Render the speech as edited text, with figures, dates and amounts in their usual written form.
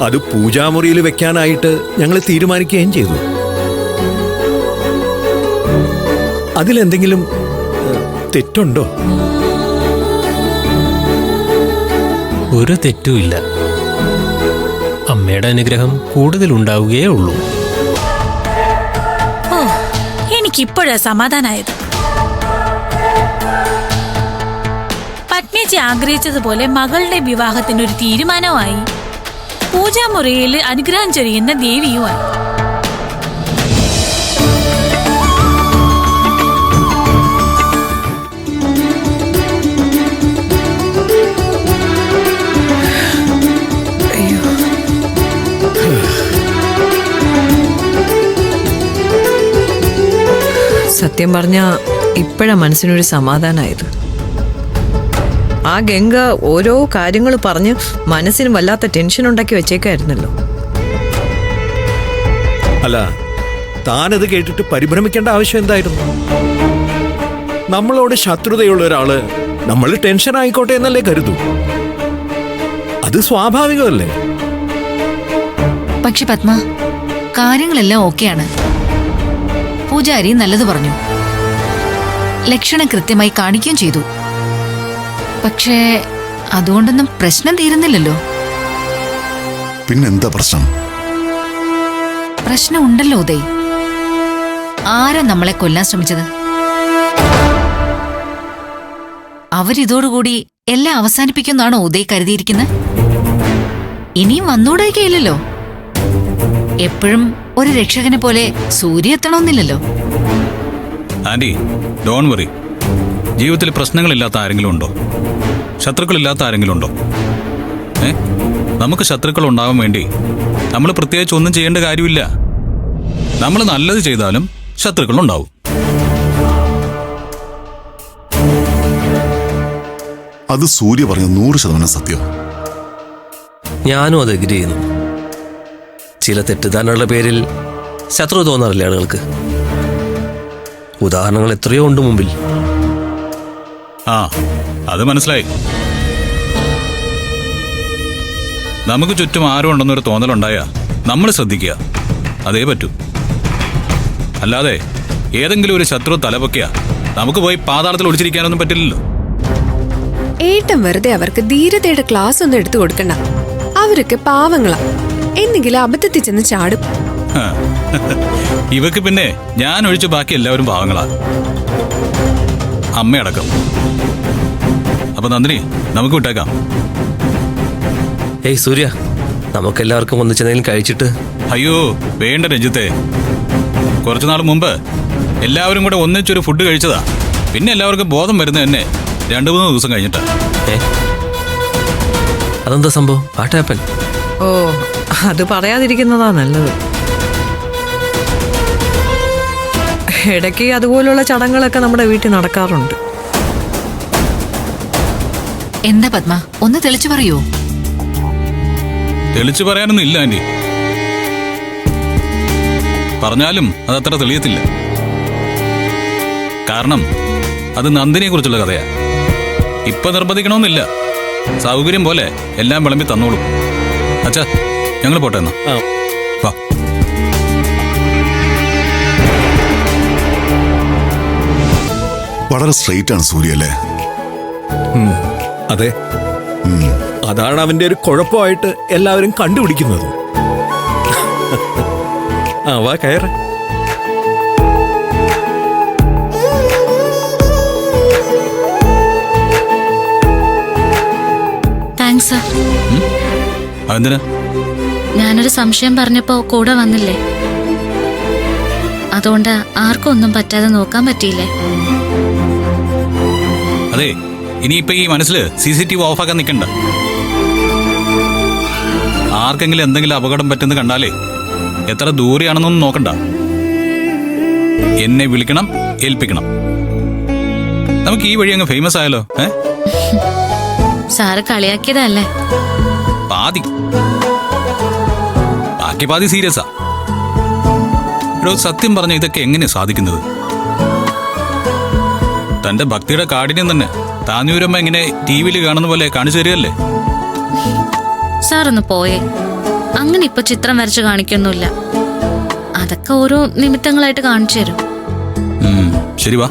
അത് പൂജാമുറിയിൽ വെക്കാനായിട്ട് ഞങ്ങൾ തീരുമാനിക്കുകയും ചെയ്തു. അതിലെന്തെങ്കിലും തെറ്റുണ്ടോ? ഒരു തെറ്റുമില്ല. അമ്മയുടെ അനുഗ്രഹം കൂടുതൽ ഉണ്ടാവുകയേ ഉള്ളൂ. ഓ, എനിക്കിപ്പോഴാ സമാധാനായത്. പത്മേച്ചി ആഗ്രഹിച്ചതുപോലെ മകളുടെ വിവാഹത്തിനൊരു തീരുമാനമായി. പൂജാമുറിയിൽ അനുഗ്രഹം ചൊരിയുന്ന ദേവിയുമായി. സത്യം പറഞ്ഞ ഇപ്പോഴാ മനസ്സിനൊരു സമാധാനമായത്. ആ ഗംഗ ഓരോ കാര്യങ്ങൾ പറഞ്ഞ് മനസ്സിന് വല്ലാത്ത ടെൻഷൻ ഉണ്ടാക്കി വെച്ചേക്കായിരുന്നല്ലോ. അല്ല, താനത് കേട്ടിട്ട് പരിഭ്രമിക്കേണ്ട ആവശ്യം എന്തായിരുന്നു? നമ്മളോട് ശത്രുതയുള്ള ഒരാള് നമ്മൾ ടെൻഷൻ ആയിക്കോട്ടെ എന്നല്ലേ കരുതൂ. അത് സ്വാഭാവികമല്ലേ? പക്ഷെ പത്മ, കാര്യങ്ങളെല്ലാം ഓക്കെയാണ്. പൂജാരി നല്ലത് പറഞ്ഞു, ലക്ഷണം കൃത്യമായി കാണിക്കുകയും ചെയ്തു. പക്ഷേ അതുകൊണ്ടൊന്നും പ്രശ്നം തീരുന്നില്ലല്ലോ. പിന്നെന്താ പ്രശ്നം? പ്രശ്നം ഉണ്ടല്ലോ ഉദയ്. ആരാ നമ്മളെ കൊല്ലാൻ ശ്രമിച്ചത്? അവരിതോടുകൂടി എല്ലാം അവസാനിപ്പിക്കുന്നാണോ ഉദയ് കരുതിയിരിക്കുന്നത്? ഇനിയും വന്നൂടായിക്കയില്ലല്ലോ. എപ്പോഴും ഒരു രക്ഷകനെ പോലെ സൂര്യ എത്തണമെന്നില്ലല്ലോ. Aunty, don't worry. ജീവിതത്തിൽ പ്രശ്നങ്ങളില്ലാത്ത ആരെങ്കിലും ഉണ്ടോ? ശത്രുക്കളില്ലാത്ത ആരെങ്കിലും ഉണ്ടോ? നമുക്ക് ശത്രുക്കൾ ഉണ്ടാവാൻ വേണ്ടി നമ്മൾ പ്രത്യേകിച്ച് ഒന്നും ചെയ്യേണ്ട കാര്യമില്ല. നമ്മൾ നല്ലത് ചെയ്താലും ശത്രുക്കൾ ഉണ്ടാവും. അത് സൂര്യ പറഞ്ഞ 100% സത്യം. ഞാനും അത് എഗ്രി ചെയ്യുന്നു. ചില തെറ്റിദ്ധാരണകളുടെ പേരിൽ ശത്രു തോന്നാറില്ല ആളുകൾക്ക്. ഉദാഹരണങ്ങൾ എത്രയോ ഉണ്ട് മുമ്പിൽ. ആ, അത് മനസ്സിലായി. നമുക്ക് ചുറ്റും ആരും ഉണ്ടെന്നൊരു തോന്നലുണ്ടായാ നമ്മൾ ശ്രദ്ധിക്കുക, അതേ പറ്റൂ. അല്ലാതെ ഏതെങ്കിലും ഒരു ശത്രു തലപൊക്കിയാ നമുക്ക് പോയി പാതാളത്തിൽ ഒളിച്ചിരിക്കാനൊന്നും പറ്റില്ലല്ലോ. ഏട്ടൻ വെറുതെ അവർക്ക് ധീരതയുടെ ക്ലാസ് ഒന്നും എടുത്തു കൊടുക്കണ്ട. അവരൊക്കെ പാവങ്ങളാ, എന്തെങ്കിലും അബദ്ധത്തിൽ ചെന്ന് ചാടും. ഇവക്ക് പിന്നെ ഞാൻ ഒഴിച്ച് ബാക്കി എല്ലാവരും പാവങ്ങളാ, അമ്മയടക്കം. അപ്പൊ നന്ദിനി, നമുക്ക് വിട്ടേക്കാം. ഏയ് സൂര്യ, നമുക്കെല്ലാവർക്കും ഒന്നിച്ചെന്തെങ്കിലും കഴിച്ചിട്ട്. അയ്യോ വേണ്ട രഞ്ജിത്തെ. കുറച്ചുനാൾ മുമ്പ് എല്ലാവരും കൂടെ ഒന്നിച്ചൊരു ഫുഡ് കഴിച്ചതാ. പിന്നെ എല്ലാവർക്കും ബോധം വരുന്നത് തന്നെ 2-3 ദിവസം കഴിഞ്ഞിട്ടാ. അതെന്താ സംഭവം? What happen? ഓ, അത് പറയാതിരിക്കുന്നതാ നല്ലത്. ഇടയ്ക്ക് അതുപോലുള്ള ചടങ്ങുകളൊക്കെ നമ്മുടെ വീട്ടിൽ നടക്കാറുണ്ട്. എന്താ പത്മ, ഒന്ന് തെളിച്ചു പറയൂ. തെളിച്ചു പറയാനൊന്നും ഇല്ല ആന്റി. പറഞ്ഞാലും അതത്ര തെളിയത്തില്ല. കാരണം അത് നന്ദിനിയെ കുറിച്ചുള്ള കഥയാ. ഇപ്പൊ നിർബന്ധിക്കണമെന്നില്ല, സൗകര്യം പോലെ എല്ലാം വിളമ്പി തന്നോളൂ. അച്ഛാ, ഞങ്ങൾ പോട്ടെ എന്നാ. വാ. വളരെ സ്ട്രെയിറ്റ് ആണ് സൂര്യ അല്ലേ? അതെ, അതാണ് അവന്റെ ഒരു കുഴപ്പമായിട്ട് എല്ലാവരും കണ്ടുപിടിക്കുന്നത്. ആ, വാ കയറ. Thanks sir. അതെന്തിനാ? ഞാനൊരു സംശയം പറഞ്ഞപ്പോ കൂടെ വന്നില്ലേ, അതുകൊണ്ട് ആർക്കും ഒന്നും പറ്റാതെ നോക്കാൻ പറ്റിയില്ലേ. അതെ, ഇനിയിപ്പോ ഈ മനസ്സില് CCTV ഓഫാക്കാൻ നിൽക്കണ്ട. ആർക്കെങ്കിലും എന്തെങ്കിലും അപകടം പറ്റുന്ന കണ്ടാലേ എത്ര ദൂരെയാണെന്നൊന്നും നോക്കണ്ട. എന്നെ വിളിക്കണം, ഏൽപ്പിക്കണം. നമുക്ക് ഈ വഴി അങ്ങ് ഫേമസ് ആയാലോ? സാറ് കളിയാക്കിയതല്ലേ? പാതി, ബാക്കി പാതി സീരിയസാ. സത്യം പറഞ്ഞ ഇതൊക്കെ എങ്ങനെയാ സാധിക്കുന്നത്? തന്റെ ഭക്തിയുടെ കാഠിന്യം തന്നെ താന്നൂരമ്മ ഇങ്ങനെ TV കാണുന്ന പോലെ കാണിച്ചു തരികയല്ലേ? സാറൊന്ന് പോയേ. അങ്ങനെ ഇപ്പൊ ചിത്രം വരച്ച് കാണിക്കൊന്നുമില്ല. അതൊക്കെ ഓരോ നിമിത്തങ്ങളായിട്ട് കാണിച്ചു തരും. ശരി വാ.